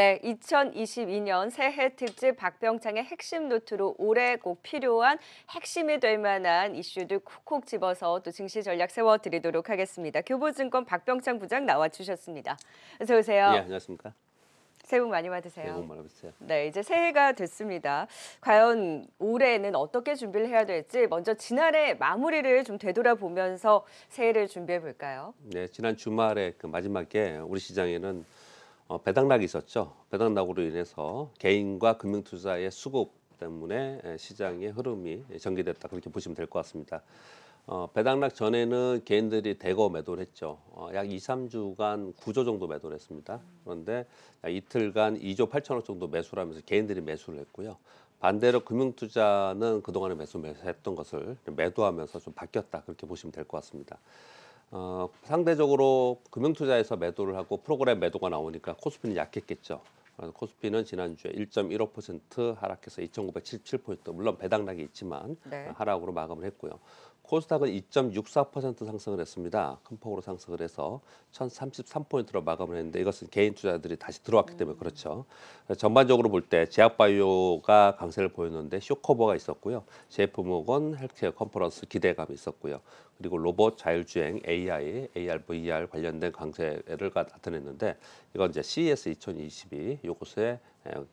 네, 2022년 새해 특집 박병창의 핵심 노트로 올해 꼭 필요한 핵심이 될 만한 이슈들 콕콕 집어서 또 증시 전략 세워드리도록 하겠습니다. 교보증권 박병창 부장 나와주셨습니다. 어서 예, 오세요. 안녕하십니까. 새해 복 많이 새해 복 받으세요. 많이 받으세요. 네, 이제 새해가 됐습니다. 과연 올해는 어떻게 준비를 해야 될지 먼저 지난해 마무리를 좀 되돌아보면서 새해를 준비해 볼까요? 네, 지난 주말에 그 마지막에 우리 시장에는 배당락이 있었죠. 배당락으로 인해서 개인과 금융투자의 수급 때문에 시장의 흐름이 전개됐다 그렇게 보시면 될 것 같습니다. 배당락 전에는 개인들이 대거 매도를 했죠. 약 2, 3주간 9조 정도 매도를 했습니다. 그런데 약 이틀간 2조 8천억 정도 매수를 하면서 개인들이 매수를 했고요. 반대로 금융투자는 그동안에 매수했던 것을 매도하면서 좀 바뀌었다 그렇게 보시면 될 것 같습니다. 상대적으로 금융투자에서 매도를 하고 프로그램 매도가 나오니까 코스피는 약했겠죠. 코스피는 지난주에 1.15% 하락해서 2,977포인트, 물론 배당락이 있지만 네. 하락으로 마감을 했고요. 코스닥은 2.64% 상승을 했습니다. 큰 폭으로 상승을 해서 1,033포인트로 마감을 했는데 이것은 개인 투자들이 다시 들어왔기 때문에 그렇죠. 전반적으로 볼 때 제약바이오가 강세를 보였는데 쇼커버가 있었고요. 제프목은 헬스케어 컨퍼런스 기대감이 있었고요. 그리고 로봇, 자율주행, AI, AR, VR 관련된 강세를 나타냈는데 이건 이제 CES 2022 요것에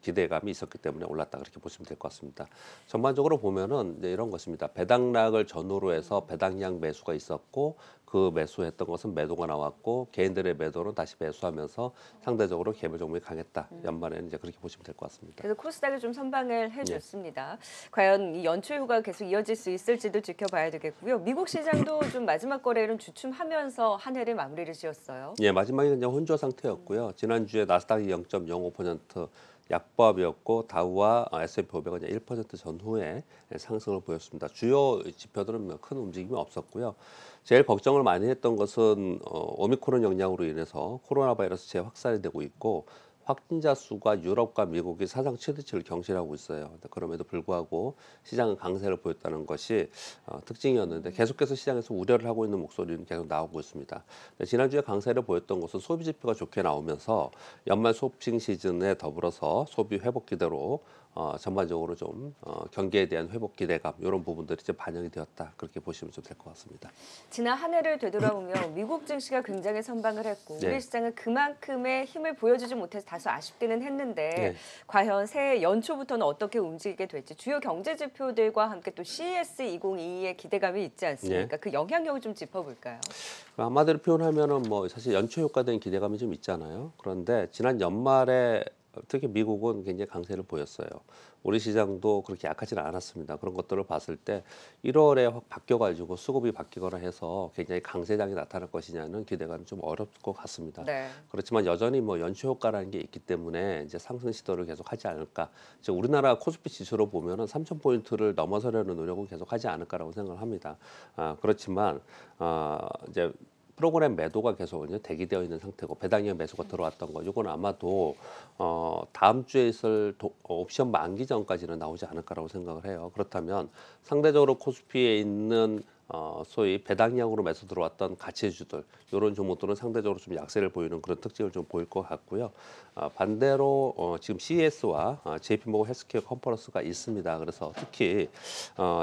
기대감이 있었기 때문에 올랐다 그렇게 보시면 될 것 같습니다. 전반적으로 보면은 이제 이런 것입니다. 배당락을 전후로 해서 배당량 매수가 있었고 그 매수했던 것은 매도가 나왔고 개인들의 매도는 다시 매수하면서 상대적으로 개별 종목이 강했다. 연말에는 이제 그렇게 보시면 될 것 같습니다. 그래서 코스닥이 좀 선방을 예. 해줬습니다. 과연 이 연초 휴가 계속 이어질 수 있을지도 지켜봐야 되겠고요. 미국 시장도 좀 마지막 거래일은 주춤하면서 한 해를 마무리를 지었어요. 예, 마지막에 그냥 혼조 상태였고요. 지난주에 나스닥이 0.05% 약보합이었고 다우와 S&P 500은 1% 전후에 상승을 보였습니다. 주요 지표들은 뭐큰 움직임이 없었고요. 제일 걱정을 많이 했던 것은 오미크론 영향으로 인해서 코로나 바이러스 재확산이 되고 있고 확진자 수가 유럽과 미국이 사상 최대치를 경신하고 있어요. 그럼에도 불구하고 시장은 강세를 보였다는 것이 특징이었는데 계속해서 시장에서 우려를 하고 있는 목소리는 계속 나오고 있습니다. 지난주에 강세를 보였던 것은 소비 지표가 좋게 나오면서 연말 쇼핑 시즌에 더불어서 소비 회복 기대로 전반적으로 좀 경기에 대한 회복 기대감 이런 부분들이 이제 반영이 되었다 그렇게 보시면 좀 될 것 같습니다. 지난 한 해를 되돌아보면 미국 증시가 굉장히 선방을 했고 우리 네. 시장은 그만큼의 힘을 보여주지 못해서 다소 아쉽기는 했는데 네. 과연 새해 연초부터는 어떻게 움직이게 될지 주요 경제 지표들과 함께 또 CES 2022의 기대감이 있지 네. 않습니까? 그 영향력을 좀 짚어볼까요? 한마디로 표현하면은 뭐 사실 연초 효과된 기대감이 좀 있잖아요. 그런데 지난 연말에 특히 미국은 굉장히 강세를 보였어요. 우리 시장도 그렇게 약하지는 않았습니다. 그런 것들을 봤을 때 1월에 확 바뀌어가지고 수급이 바뀌거나 해서 굉장히 강세장이 나타날 것이냐는 기대감이 좀 어려울 것 같습니다. 네. 그렇지만 여전히 뭐 연초 효과라는 게 있기 때문에 이제 상승 시도를 계속 하지 않을까. 지금 우리나라 코스피 지수로 보면은 3,000포인트를 넘어서려는 노력은 계속 하지 않을까라고 생각을 합니다. 그렇지만 이제 프로그램 매도가 계속 이제 대기되어 있는 상태고 배당형 매수가 들어왔던 거 이건 아마도 다음 주에 있을 옵션 만기 전까지는 나오지 않을까라고 생각을 해요. 그렇다면 상대적으로 코스피에 있는 소위 배당량으로 매수 들어왔던 가치주들 이런 종목들은 상대적으로 좀 약세를 보이는 그런 특징을 좀 보일 것 같고요. 반대로 지금 CES와 JP모건 헬스케어 컨퍼런스가 있습니다. 그래서 특히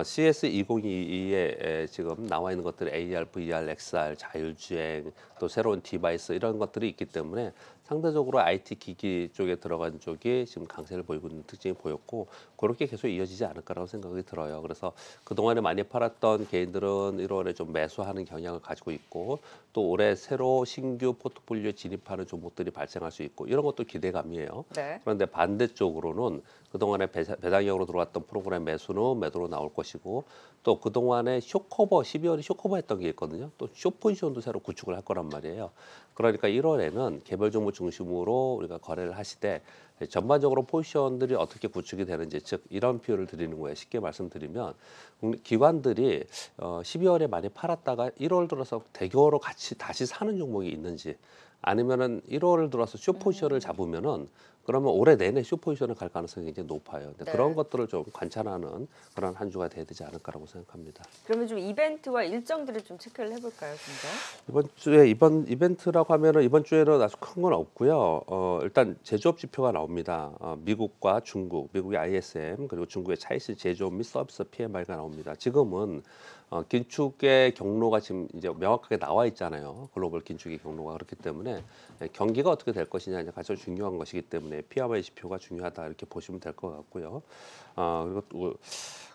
CS 2022에 지금 나와 있는 것들 AR, VR, XR, 자율주행 또 새로운 디바이스 이런 것들이 있기 때문에 상대적으로 IT 기기 쪽에 들어간 쪽이 지금 강세를 보이고 있는 특징이 보였고 그렇게 계속 이어지지 않을까라고 생각이 들어요. 그래서 그동안에 많이 팔았던 개인들은 1월에 좀 매수하는 경향을 가지고 있고 또 올해 새로 신규 포트폴리오에 진입하는 종목들이 발생할 수 있고 이런 것도 기대감이에요. 네. 그런데 반대쪽으로는 그동안에 배당형으로 들어왔던 프로그램 매수는 매도로 나올 것이고 또 그동안에 쇼커버 12월에 쇼커버 했던 게 있거든요. 또 쇼포지션도 새로 구축을 할 거란 말이에요. 그러니까 1월에는 개별 종목 중심으로 우리가 거래를 하시되 전반적으로 포지션들이 어떻게 구축이 되는지 즉 이런 표현을 드리는 거예요. 쉽게 말씀드리면 기관들이 12월에 많이 팔았다가 1월 들어서 대규모로 같이 다시 사는 종목이 있는지 아니면은 1월 들어서 쇼 포지션을 잡으면은 그러면 올해 내내 숏포지션을 갈 가능성이 굉장히 높아요. 근데 네. 그런 것들을 좀 관찰하는 그런 한 주가 돼야 되지 않을까라고 생각합니다. 그러면 좀 이벤트와 일정들을 좀 체크를 해볼까요, 좀 더? 이번 주에 이번 이벤트라고 하면은 이번 주에는 아주 큰 건 없고요. 일단 제조업 지표가 나옵니다. 미국과 중국, 미국의 ISM 그리고 중국의 차이시 제조업 및 서비스 PMI가 나옵니다. 지금은 긴축의 경로가 지금 이제 명확하게 나와 있잖아요. 글로벌 긴축의 경로가 그렇기 때문에 경기가 어떻게 될 것이냐 이제 가장 중요한 것이기 때문에 PMI 지표가 중요하다 이렇게 보시면 될 것 같고요. 그리고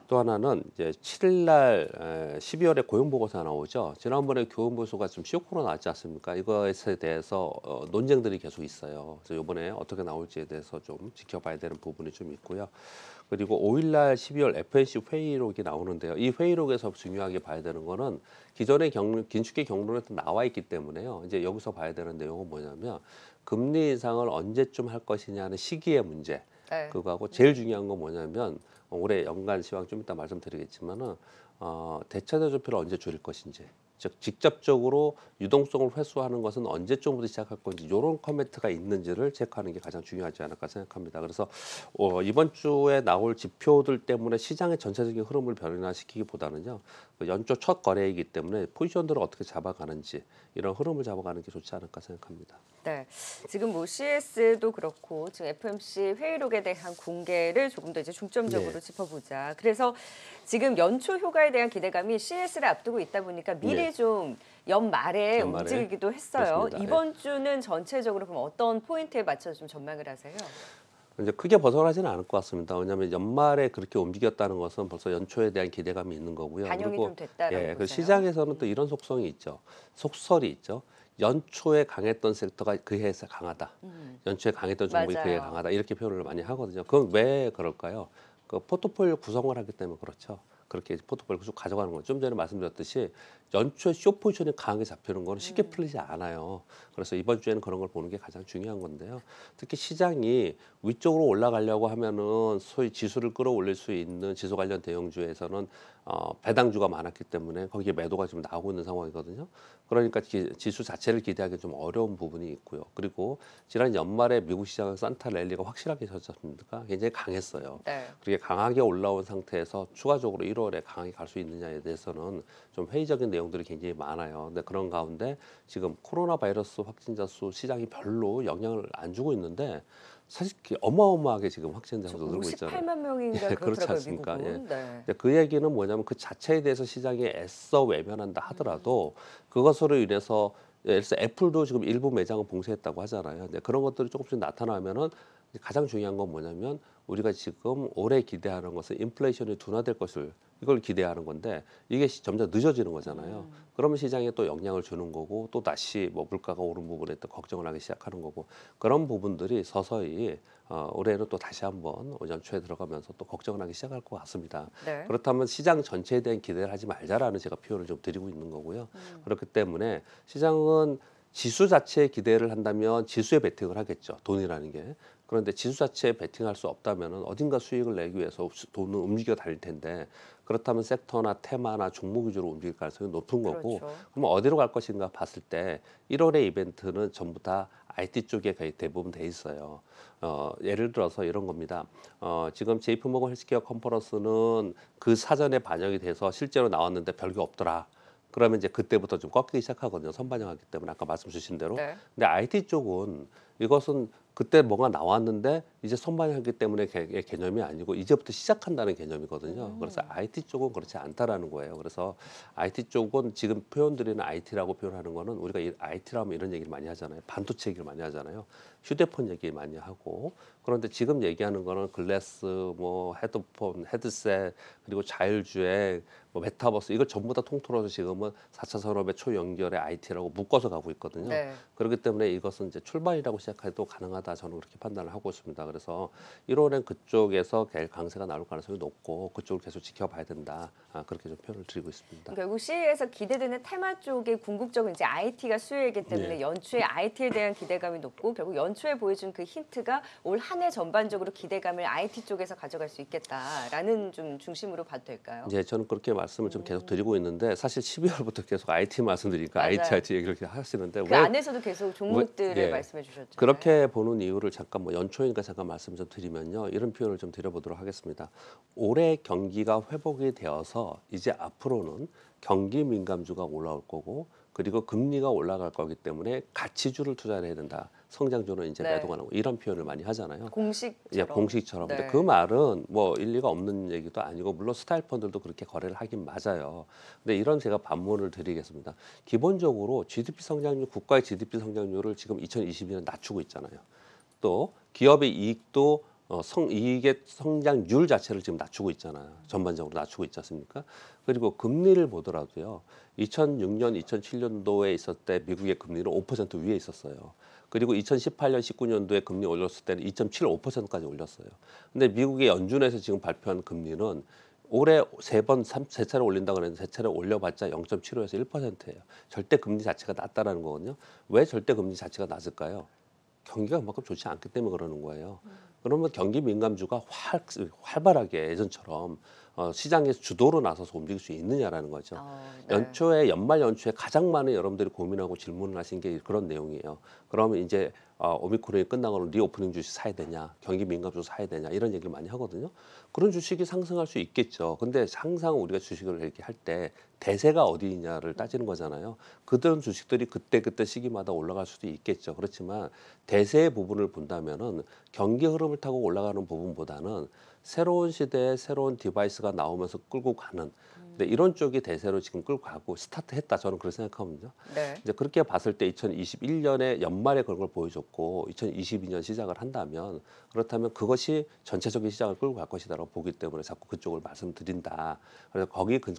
또 하나는 이제 7일 날 12월에 고용 보고서가 나오죠. 지난번에 교원 보고서가 좀 쇼크로 나왔지 않습니까? 이것에 대해서 논쟁들이 계속 있어요. 그래서 이번에 어떻게 나올지에 대해서 좀 지켜봐야 되는 부분이 좀 있고요. 그리고 5일 날 12월 FNC 회의록이 나오는데요. 이 회의록에서 중요하게 봐야 되는 거는 기존의 긴축의 경로는 나와 있기 때문에요. 이제 여기서 봐야 되는 내용은 뭐냐면 금리 인상을 언제쯤 할 것이냐는 시기의 문제. 네. 그거하고 제일 중요한 건 뭐냐면 올해 연간 시황 좀 이따 말씀드리겠지만은 대차 대조표를 언제 줄일 것인지 즉 직접적으로 유동성을 회수하는 것은 언제쯤부터 시작할 건지 이런 코멘트가 있는지를 체크하는 게 가장 중요하지 않을까 생각합니다. 그래서 이번 주에 나올 지표들 때문에 시장의 전체적인 흐름을 변화시키기보다는요. 그 연초 첫 거래이기 때문에 포지션들을 어떻게 잡아가는지 이런 흐름을 잡아가는 게 좋지 않을까 생각합니다. 네, 지금 뭐 CS도 그렇고 지금 FMC 회의록에 대한 공개를 조금 더 이제 중점적으로 네. 짚어보자. 그래서 지금 연초 효과에 대한 기대감이 CS를 앞두고 있다 보니까 미리 네. 좀 연말에 연말에 움직이기도 했어요. 그렇습니다. 예. 이번 주는 전체적으로 그럼 어떤 포인트에 맞춰서 좀 전망을 하세요? 이제 크게 벗어나지는 않을 것 같습니다. 왜냐하면 연말에 그렇게 움직였다는 것은 벌써 연초에 대한 기대감이 있는 거고요. 반영이 그리고 좀 됐다라고 그 보세요? 시장에서는 또 이런 속성이 있죠. 속설이 있죠. 연초에 강했던 섹터가 그해에 강하다. 연초에 강했던 종목이 그해에 맞아요. 강하다. 이렇게 표현을 많이 하거든요. 그건 왜 그럴까요? 그 포트폴리오 구성을 하기 때문에 그렇죠. 그렇게 포트폴리오 쭉 가져가는 거. 좀 전에 말씀드렸듯이 연초에 숏 포지션이 강하게 잡히는 거는 쉽게 풀리지 않아요. 그래서 이번 주에는 그런 걸 보는 게 가장 중요한 건데요. 특히 시장이 위쪽으로 올라가려고 하면은 소위 지수를 끌어올릴 수 있는 지수 관련 대형주에서는 배당주가 많았기 때문에 거기에 매도가 지금 나오고 있는 상황이거든요. 그러니까 지수 자체를 기대하기 좀 어려운 부분이 있고요. 그리고 지난 연말에 미국 시장은 산타 랠리가 확실하게 졌습니까? 굉장히 강했어요. 네. 그게 강하게 올라온 상태에서 추가적으로 1월에 강하게 갈 수 있느냐에 대해서는 좀 회의적인 내용들이 굉장히 많아요. 근데 그런 가운데 지금 코로나 바이러스 확진자 수 시장이 별로 영향을 안 주고 있는데 사실 어마어마하게 지금 확진자 수가 늘고 있잖아요. 58만 명인가 그렇지 그렇더라고요, 않습니까? 미국은. 네. 근데 그 얘기는 뭐냐면 그 자체에 대해서 시장이 애써 외면한다 하더라도 그것으로 인해서 예를 들어서 애플도 지금 일부 매장을 봉쇄했다고 하잖아요. 근데 그런 것들이 조금씩 나타나면은 이제 가장 중요한 건 뭐냐면 우리가 지금 올해 기대하는 것은 인플레이션이 둔화될 것을 이걸 기대하는 건데 이게 점점 늦어지는 거잖아요. 그러면 시장에 또 영향을 주는 거고 또 다시 뭐 물가가 오른 부분에 또 걱정을 하기 시작하는 거고 그런 부분들이 서서히 올해는 또 다시 한번 연초에 들어가면서 또 걱정을 하기 시작할 것 같습니다. 네. 그렇다면 시장 전체에 대한 기대를 하지 말자라는 제가 표현을 좀 드리고 있는 거고요. 그렇기 때문에 시장은 지수 자체에 기대를 한다면 지수에 베팅을 하겠죠. 돈이라는 게. 그런데 지수 자체에 베팅할 수 없다면 어딘가 수익을 내기 위해서 돈은 움직여 다닐 텐데 그렇다면 섹터나 테마나 종목 위주로 움직일 가능성이 높은 거고 그렇죠. 그럼 어디로 갈 것인가 봤을 때 1월의 이벤트는 전부 다 IT 쪽에 거의 대부분 돼 있어요. 예를 들어서 이런 겁니다. 지금 JP모건 헬스케어 컨퍼런스는 그 사전에 반영이 돼서 실제로 나왔는데 별게 없더라. 그러면 이제 그때부터 좀 꺾이기 시작하거든요. 선반영하기 때문에 아까 말씀 주신 대로. 네. 근데 IT 쪽은 이것은 그때 뭐가 나왔는데 이제 선반영하기 때문에 개념이 아니고 이제부터 시작한다는 개념이거든요. 그래서 IT 쪽은 그렇지 않다라는 거예요. 그래서 IT 쪽은 지금 표현드리는 IT라고 표현하는 거는 우리가 IT라면 이런 얘기를 많이 하잖아요. 반도체 얘기를 많이 하잖아요. 휴대폰 얘기 많이 하고 그런데 지금 얘기하는 거는 글래스, 뭐 헤드폰, 헤드셋 그리고 자율주행, 뭐 메타버스 이걸 전부 다 통틀어서 지금은 4차 산업의 초연결의 IT라고 묶어서 가고 있거든요. 네. 그렇기 때문에 이것은 이제 출발이라고 시작해도 가능하다 저는 그렇게 판단을 하고 있습니다. 그래서 1월엔 그쪽에서 강세가 나올 가능성이 높고 그쪽을 계속 지켜봐야 된다. 그렇게 좀 표현을 드리고 있습니다. 결국 CE에서 기대되는 테마 쪽의 궁극적인 이제 IT가 수혜이기 때문에 네. 연초에 IT에 대한 기대감이 높고 결국 연초에 보여준 그 힌트가 올 한 해 전반적으로 기대감을 IT 쪽에서 가져갈 수 있겠다라는 좀 중심으로 봐도 될까요? 이제 저는 그렇게 말씀을 좀 계속 드리고 있는데 사실 12월부터 계속 IT 말씀드리니까 맞아요. IT 얘기를 이렇게 하시는데 그 안에서도 계속 종목들을 예. 말씀해 주셨죠. 그렇게 보는 이유를 잠깐 뭐 연초이니까 잠깐 말씀 좀 드리면요. 이런 표현을 좀 드려보도록 하겠습니다. 올해 경기가 회복이 되어서 이제 앞으로는 경기 민감주가 올라올 거고 그리고 금리가 올라갈 거기 때문에 가치주를 투자를 해야 된다. 성장주는 이제 네. 매도가 나오고 이런 표현을 많이 하잖아요. 예, 공식처럼. 공식처럼. 근데 그 네. 말은 뭐 일리가 없는 얘기도 아니고 물론 스타일 펀드도 그렇게 거래를 하긴 맞아요. 근데 이런 제가 반문을 드리겠습니다. 기본적으로 GDP 성장률, 국가의 GDP 성장률을 지금 2022년 낮추고 있잖아요. 또 기업의 이익도 이익의 성장률 자체를 지금 낮추고 있잖아요. 전반적으로 낮추고 있지 않습니까? 그리고 금리를 보더라도요. 2006년, 2007년도에 있을 때 미국의 금리는 5% 위에 있었어요. 그리고 2018년, 19년도에 금리 올렸을 때는 2.75%까지 올렸어요. 근데 미국의 연준에서 지금 발표한 금리는 올해 세 차례 올린다 그랬는데 세 차례 올려봤자 0.75에서 1%예요. 절대 금리 자체가 낮다라는 거거든요. 왜 절대 금리 자체가 낮을까요? 경기가 그만큼 좋지 않기 때문에 그러는 거예요. 그러면 경기 민감주가 활발하게 예전처럼 시장에서 주도로 나서서 움직일 수 있느냐라는 거죠. 네. 연말 연초에 가장 많은 여러분들이 고민하고 질문을 하신 게 그런 내용이에요. 그러면 이제 오미크론이 끝나고는 리오프닝 주식 사야 되냐, 경기 민감주 사야 되냐 이런 얘기를 많이 하거든요. 그런 주식이 상승할 수 있겠죠. 근데 항상 우리가 주식을 이렇게 할 때 대세가 어디 있냐를 따지는 거잖아요. 그런 주식들이 그때그때 시기마다 올라갈 수도 있겠죠. 그렇지만 대세의 부분을 본다면은 경기 흐름을 타고 올라가는 부분보다는 새로운 시대에 새로운 디바이스가 나오면서 끌고 가는 근데 이런 쪽이 대세로 지금 끌고 가고 스타트했다 저는 그렇게 생각하거든요. 네. 이제 그렇게 봤을 때 2021년에 연말에 그런 걸 보여줬고 2022년 시작을 한다면 그렇다면 그것이 전체적인 시장을 끌고 갈 것이다라고 보기 때문에 자꾸 그쪽을 말씀드린다. 그래서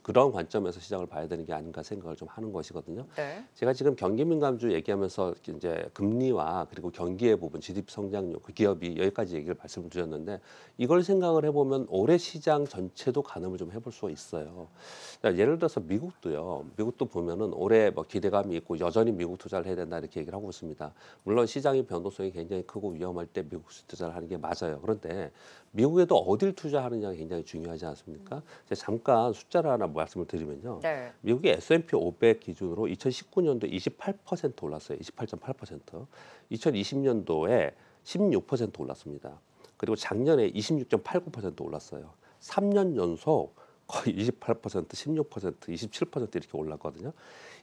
그런 관점에서 시장을 봐야 되는 게 아닌가 생각을 좀 하는 것이거든요. 네. 제가 지금 경기 민감주 얘기하면서 이제 금리와 그리고 경기의 부분, GDP 성장률, 그 기업이 여기까지 얘기를 말씀을 드렸는데 이걸 생각을 해보면 올해 시장 전체도 가늠을 좀 해볼 수가 있어요. 예를 들어서 미국도요. 미국도 보면은 올해 뭐 기대감이 있고 여전히 미국 투자를 해야 된다 이렇게 얘기를 하고 있습니다. 물론 시장의 변동성이 굉장히 크고 위험할 때 미국 투자를 하는 게 맞아요. 그런데 미국에도 어딜 투자하느냐가 굉장히 중요하지 않습니까? 제가 잠깐 숫자를 하나 말씀을 드리면요. 네. 미국의 S&P 500 기준으로 2019년도 28% 올랐어요. 28.8%. 2020년도에 16% 올랐습니다. 그리고 작년에 26.89% 올랐어요. 3년 연속 거의 28%, 16%, 27% 이렇게 올랐거든요.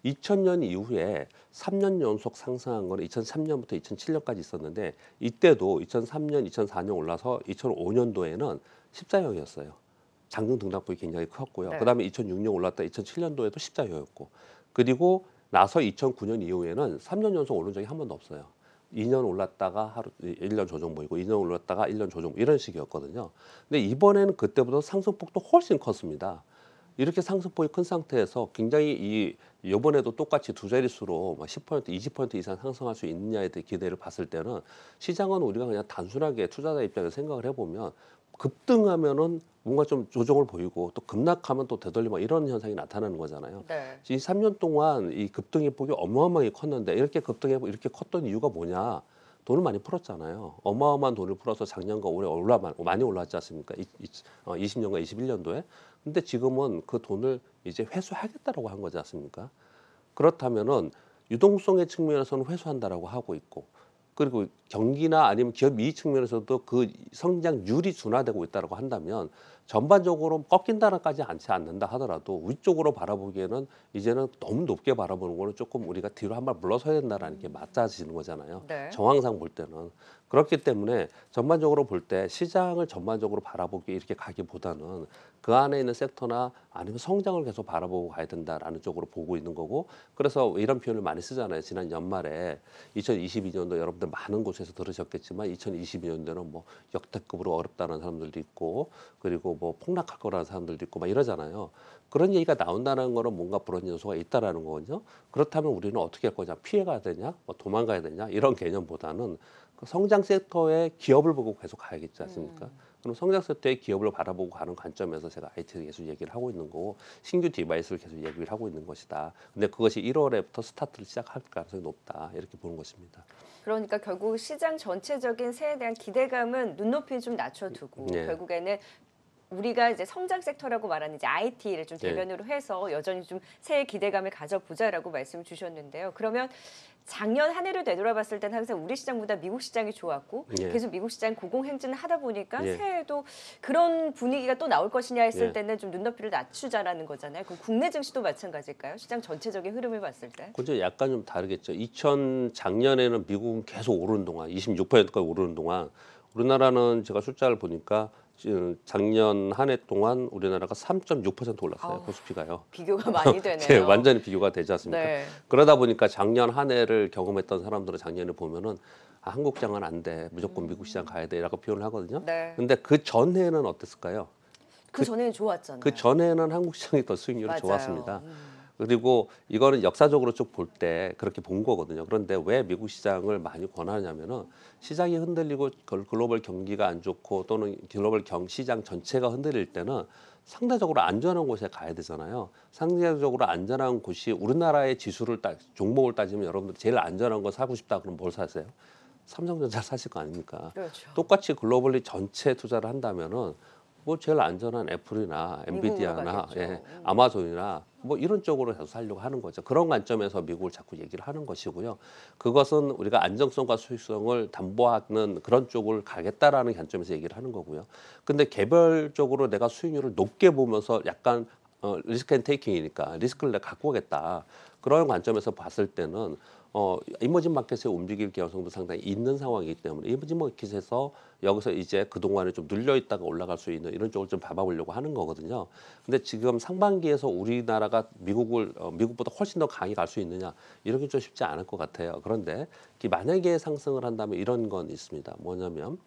2000년 이후에 3년 연속 상승한 거는 2003년부터 2007년까지 있었는데 이때도 2003년, 2004년 올라서 2005년도에는 14형이었어요. 장중 등락폭이 굉장히 컸고요. 네. 그다음에 2006년 올랐다 2007년도에도 십자형이었고 그리고 나서 2009년 이후에는 3년 연속 오른 적이 한 번도 없어요. 2년 올랐다가 하루 1년 조정 보이고 2년 올랐다가 1년 조정 이런 식이었거든요. 근데 이번에는 그때보다 상승폭도 훨씬 컸습니다. 이렇게 상승폭이 큰 상태에서 굉장히 이번에도 똑같이 두 자릿수로 10%, 20% 이상 상승할 수 있느냐에 대해 기대를 봤을 때는 시장은 우리가 그냥 단순하게 투자자 입장에서 생각을 해보면 급등하면은 뭔가 좀 조정을 보이고 또 급락하면 또 되돌리고 이런 현상이 나타나는 거잖아요. 네. 이 3년 동안 이 급등의 폭이 어마어마하게 컸는데 이렇게 컸던 이유가 뭐냐? 돈을 많이 풀었잖아요. 어마어마한 돈을 풀어서 작년과 올해 많이 올랐지 않습니까? 20년과 21년도에. 근데 지금은 그 돈을 이제 회수하겠다라고 한 거지 않습니까? 그렇다면은 유동성의 측면에서는 회수한다라고 하고 있고 그리고 경기나 아니면 기업 이익 측면에서도 그 성장률이 둔화되고 있다라고 한다면 전반적으로 꺾인다는까지 않지 않는다 하더라도 위쪽으로 바라보기에는 이제는 너무 높게 바라보는 거는 조금 우리가 뒤로 한 발 물러서야 된다라는 게 맞아지는 거잖아요. 네. 정황상 볼 때는. 그렇기 때문에 전반적으로 볼 때 시장을 전반적으로 바라보기 이렇게 가기보다는 그 안에 있는 섹터나 아니면 성장을 계속 바라보고 가야 된다라는 쪽으로 보고 있는 거고 그래서 이런 표현을 많이 쓰잖아요. 지난 연말에 2022년도 여러분들 많은 곳에서 들으셨겠지만 2022년도는 뭐 역대급으로 어렵다는 사람들도 있고 그리고 뭐 폭락할 거라는 사람들도 있고 막 이러잖아요. 그런 얘기가 나온다는 거는 뭔가 불안 요소가 있다라는 거거든요. 그렇다면 우리는 어떻게 할 거냐? 피해가야 되냐? 뭐 도망가야 되냐? 이런 개념보다는 그 성장 섹터의 기업을 보고 계속 가야겠지 않습니까? 그럼 성장 섹터의 기업을 바라보고 가는 관점에서 제가 IT를 계속 얘기를 하고 있는 거고 신규 디바이스를 계속 얘기를 하고 있는 것이다. 근데 그것이 1월에부터 스타트를 시작할 가능성이 높다. 이렇게 보는 것입니다. 그러니까 결국 시장 전체적인 새해에 대한 기대감은 눈높이 좀 낮춰두고 네. 결국에는 우리가 이제 성장 섹터라고 말하는 이제 IT를 좀 네. 대변으로 해서 여전히 좀 새해 기대감을 가져보자라고 말씀 주셨는데요. 그러면 작년 한 해를 되돌아봤을 때는 항상 우리 시장보다 미국 시장이 좋았고 예. 계속 미국 시장 고공행진을 하다 보니까 예. 새해에도 그런 분위기가 또 나올 것이냐 했을 예. 때는 좀 눈높이를 낮추자라는 거잖아요. 그럼 국내 증시도 마찬가지일까요? 시장 전체적인 흐름을 봤을 때? 그죠. 약간 좀 다르겠죠. 작년에는 미국은 계속 오르는 동안 26%까지 오르는 동안 우리나라는 제가 숫자를 보니까 지금 작년 한 해 동안 우리나라가 3.6% 올랐어요. 아우. 코스피가요. 비교가 많이 네, 되네요. 완전히 비교가 되지 않습니까? 네. 그러다 보니까 작년 한 해를 경험했던 사람들은 작년에 보면은 한국장은 안 돼. 무조건 미국 시장 가야 돼라고 표현을 하거든요. 네. 근데 그 전해는 어땠을까요? 그 전에는 좋았잖아요. 그 전에는 한국 시장이 더 수익률이 맞아요. 좋았습니다. 그리고 이거는 역사적으로 쭉 볼 때 그렇게 본 거거든요. 그런데 왜 미국 시장을 많이 권하냐면은 시장이 흔들리고 글로벌 경기가 안 좋고 또는 글로벌 시장 전체가 흔들릴 때는 상대적으로 안전한 곳에 가야 되잖아요. 상대적으로 안전한 곳이 우리나라의 종목을 따지면 여러분들 제일 안전한 거 사고 싶다 그러면 뭘 사세요? 삼성전자 사실 거 아닙니까? 그렇죠. 똑같이 글로벌리 전체 투자를 한다면은 뭐 제일 안전한 애플이나 미국으로 엔비디아나 가겠죠. 아마존이나 뭐 이런 쪽으로 해서 살려고 하는 거죠. 그런 관점에서 미국을 자꾸 얘기를 하는 것이고요. 그것은 우리가 안정성과 수익성을 담보하는 그런 쪽을 가겠다라는 관점에서 얘기를 하는 거고요. 근데 개별적으로 내가 수익률을 높게 보면서 약간 리스크 앤 테이킹이니까 리스크를 내가 갖고 오겠다. 그런 관점에서 봤을 때는 이머징 마켓에 움직일 가능성도 상당히 있는 상황이기 때문에 이머징 마켓에서 여기서 이제 그동안에 좀 눌려 있다가 올라갈 수 있는 이런 쪽을 좀 밟아보려고 하는 거거든요. 근데 지금 상반기에서 우리나라가 미국보다 훨씬 더 강하게 갈 수 있느냐 이런 게 좀 쉽지 않을 것 같아요. 그런데 만약에 상승을 한다면 이런 건 있습니다. 뭐냐면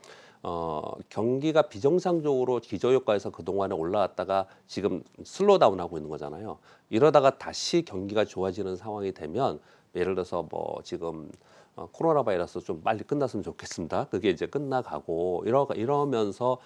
경기가 비정상적으로 기저효과에서 그동안에 올라왔다가 지금 슬로우다운하고 있는 거잖아요. 이러다가 다시 경기가 좋아지는 상황이 되면 예를 들어서 뭐 지금 코로나 바이러스 좀 빨리 끝났으면 좋겠습니다. 그게 이제 끝나가고 이러면서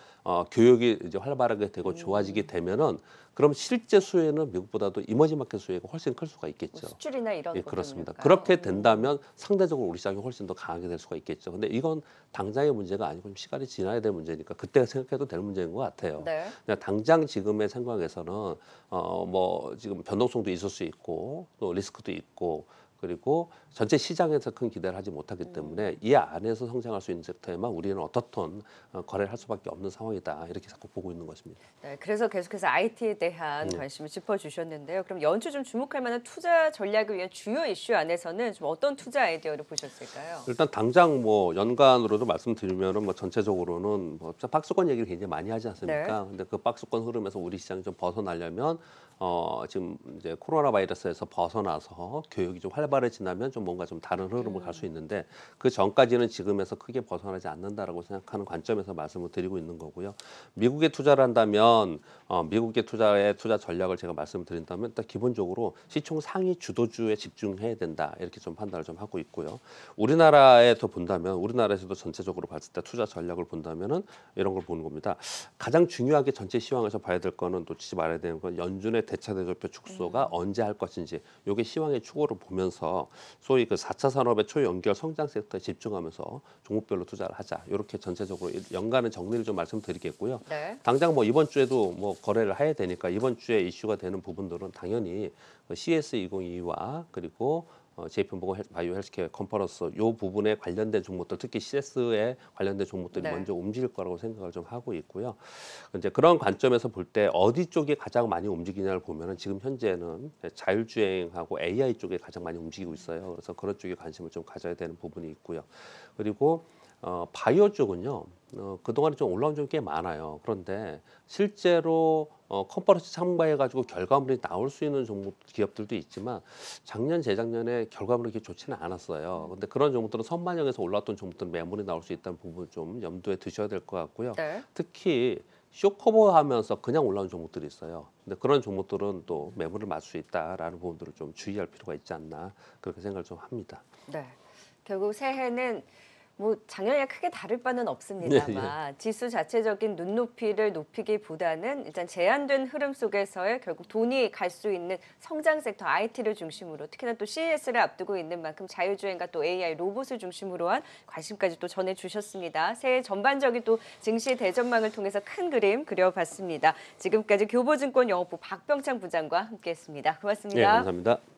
교육이 이제 활발하게 되고 좋아지게 되면은 그럼 실제 수혜는 미국보다도 이머징 마켓 수혜가 훨씬 클 수가 뭐 있겠죠. 수출이나 이런 예, 것 그렇습니다. 때문일까요? 그렇게 된다면 상대적으로 우리 시장이 훨씬 더 강하게 될 수가 있겠죠. 근데 이건 당장의 문제가 아니고 좀 시간이 지나야 될 문제니까 그때 생각해도 될 문제인 것 같아요. 네. 그냥 당장 지금의 상황에서는 뭐 지금 변동성도 있을 수 있고 또 리스크도 있고 그리고 전체 시장에서 큰 기대를 하지 못하기 때문에 이 안에서 성장할 수 있는 섹터에만 우리는 어떻든 거래를 할 수밖에 없는 상황이다. 이렇게 자꾸 보고 있는 것입니다. 네, 그래서 계속해서 IT에 대한 네. 관심을 짚어주셨는데요. 그럼 연초 좀 주목할 만한 투자 전략을 위한 주요 이슈 안에서는 좀 어떤 투자 아이디어를 보셨을까요? 일단 당장 뭐 연간으로도 말씀드리면은 뭐 전체적으로는 뭐 박스권 얘기를 굉장히 많이 하지 않습니까? 네. 근데 그 박스권 흐름에서 우리 시장이 좀 벗어나려면 지금 이제 코로나 바이러스에서 벗어나서 교육이 좀 활발해지면 좀 뭔가 좀 다른 흐름을 갈 수 있는데 그 전까지는 지금에서 크게 벗어나지 않는다라고 생각하는 관점에서 말씀을 드리고 있는 거고요. 미국에 투자를 한다면 미국의 투자 전략을 제가 말씀드린다면 일단 기본적으로 시총 상위 주도주에 집중해야 된다 이렇게 좀 판단을 좀 하고 있고요. 우리나라에서 본다면 우리나라에서도 전체적으로 봤을 때 투자 전략을 본다면은 이런 걸 보는 겁니다. 가장 중요하게 전체 시황에서 봐야 될 거는 놓치지 말아야 되는 건 연준의 대차 대조표 축소가 언제 할 것인지 요게 시황의 추고를 보면서 소위 그 4차 산업의 초연결 성장 섹터에 집중하면서 종목별로 투자를 하자. 이렇게 전체적으로 연간의 정리를 좀 말씀드리겠고요. 네. 당장 뭐 이번 주에도 뭐 거래를 해야 되니까 이번 주에 이슈가 되는 부분들은 당연히 CS2022와 그리고 JP모건 바이오 헬스케어 컨퍼런스 요 부분에 관련된 종목들 특히 CS에 관련된 종목들이 네. 먼저 움직일 거라고 생각을 좀 하고 있고요. 이제 그런 관점에서 볼 때 어디 쪽이 가장 많이 움직이냐를 보면은 지금 현재는 자율주행하고 AI 쪽에 가장 많이 움직이고 있어요. 그래서 그런 쪽에 관심을 좀 가져야 되는 부분이 있고요. 그리고 바이오 쪽은요. 그동안에 좀 올라온 적이 꽤 많아요. 그런데 실제로 컨퍼런스 참가해가지고 결과물이 나올 수 있는 종목 기업들도 있지만 작년 재작년에 결과물이 그렇게 좋지는 않았어요. 근데 그런 종목들은 선반영에서 올라왔던 종목들은 매물이 나올 수 있다는 부분을 좀 염두에 두셔야 될 것 같고요. 네. 특히 쇼커버하면서 그냥 올라온 종목들이 있어요. 근데 그런 종목들은 또 매물을 맞을 수 있다라는 부분들을 좀 주의할 필요가 있지 않나 그렇게 생각을 좀 합니다. 네. 결국 새해는 뭐 작년이랑 크게 다를 바는 없습니다만 지수 자체적인 눈높이를 높이기보다는 일단 제한된 흐름 속에서의 결국 돈이 갈 수 있는 성장 섹터 IT를 중심으로 특히나 또 CES를 앞두고 있는 만큼 자율주행과 또 AI 로봇을 중심으로 한 관심까지 또 전해주셨습니다. 새해 전반적인 또 증시 대전망을 통해서 큰 그림 그려봤습니다. 지금까지 교보증권 영업부 박병창 부장과 함께했습니다. 고맙습니다. 네, 감사합니다.